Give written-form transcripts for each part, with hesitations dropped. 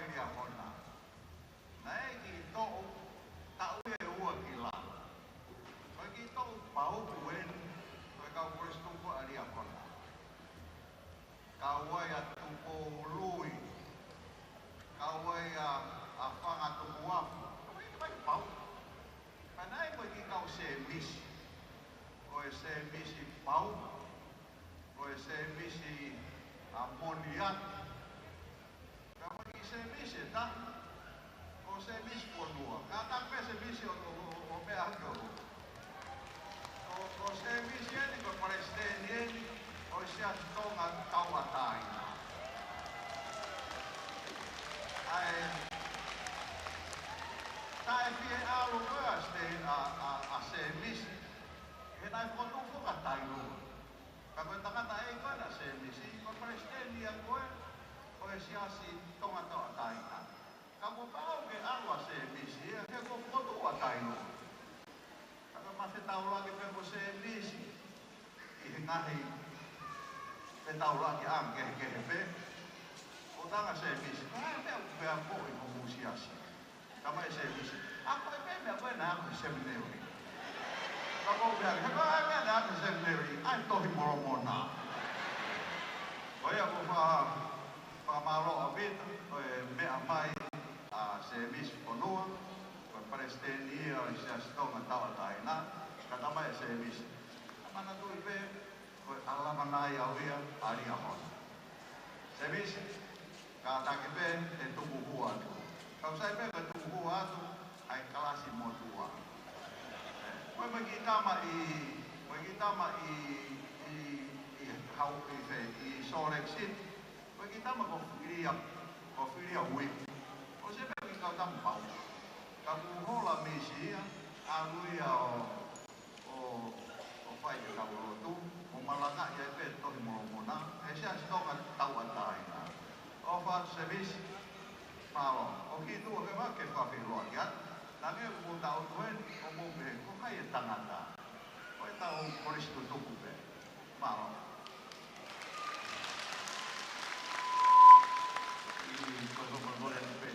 ria hona. Nei ki to ta ue ua ki la. Koi ki to pau kuen, koi kau kuristu ko ria hona. Kau wai atu po lui, kau wai a whanga tuku wafu. Kau i mai pau. Panai koi ki kau se misi. Koi se misi pau. Koi se misi amoniat. Kau ki se misi ta. Koi se misi ponua. Kata pe se misi o me ako. Koi se misi eni koi palestini eni. Koi se atonga tau atai. Ai tae fie alu koaste a se misi. He nai potu fuka tailu. Ka koe takata ei koe na se misi. Koe palestini a koe. Koe si asi tonga tau atai. Ka koe pao ke alu a se misi. He koe potu a tailu. Ka koe mase tau lagi pe ko se misi. I he ngahi. Pe tau lagi am ke pe. O tanga se misi. Ka hai mea kupea koi ko musi asi. Ka mai se misi. Ako e mea koe na ako seminary. Ka koe mea hai mea na ako seminary. Ai tohi moro mona. Koe ako whamaro a vita. Koe mea mai a se misi ponua. Koe palestini o i se astonga tawa taina. Ka tamai se misi. Mana tui pe. Koe alamanai au ia aria hona. Se misi. Ka take pe e tuku hua atu. Kau sai pe ka tuku hua atu. Ai kalasi motua. Koe me ki tama i hau i fe i Sorexit. Koe ki tama ko whiria hui. O se pe ki kau tamu pau. Ka kuhola misi ia. A luia o whai ke kau rotu. O malanga ia e pe tohi moromona. E se astonga tau ataina. O wha se misi. Malo. O ki tua ke wha ke whawhiroa ki atu. Nage ko tau tuen o mo pe ko kai e tangata. Ko e tau koristu tuku pe. Malo. I ko tomo ngore ni pe.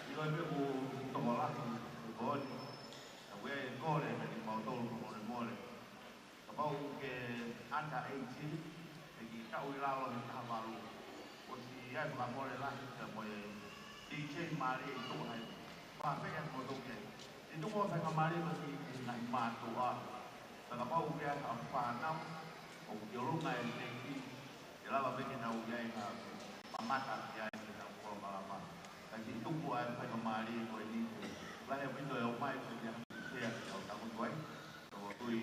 I loi pe ko tomo lahi ko koni. Ka wea e kore me ni mautolu ko more more. Ka pau ke anda 18 e ki kau i lalo ni tahamaru. O si ai ka more lahi ka moe DJ Mari i tuku hai. Wah, saya mau tanya, itu kalau saya kemarin masih naik matua, saya mau ujian apa enam, ujian naik tinggi, jelas apa yang nak ujian pamatan ujian kita kalau malam, tapi itu buat saya kemarin kalau ini, lah yang itu yang mai punya saya yang tahu tuai, kalau tuai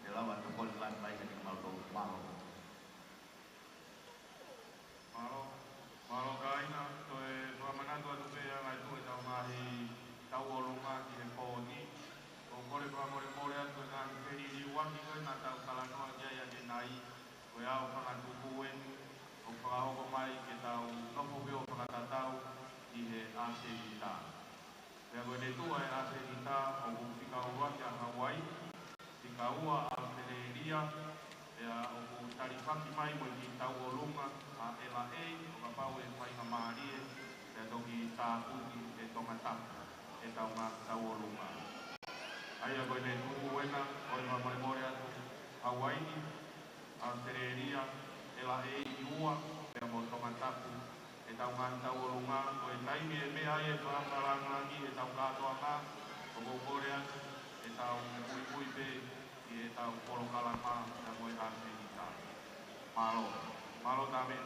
jelas apa tu kalau lain lain yang malu Malo kaina, toi pamana tua tu pea ngai tu e tau ngahi tau o lunga ki he pōni. O kore pamore more atu e ngahi peri riwangi koe nā tau kalanoa kia ia te nai. Koe au whakatupuen, o whakahoko mai ke tau nopo peo whakatatau i he ase hita. Pea koe ne tua e ase hita o whika ua ki a Hawaii, whika ua a Pereria, pea o tarifaki mai mo ki tau o lunga a LA, o ka pau e whainga maarie, pea toki tāpuki e tonga tapu, e tau ngā tau o lunga. Aia koe ne tuku wena, kore mamare more atu, Hawaii, a Tereria, LA i ua, pea mo tonga tapu, e tau ngā tau o lunga, koe taimi e mea e whaaparangangi, e tau kātoa ngā, o ko kore atu, e tau pui pe, e tau koro kalama, e moe ase i tā. Malo tame.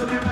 To me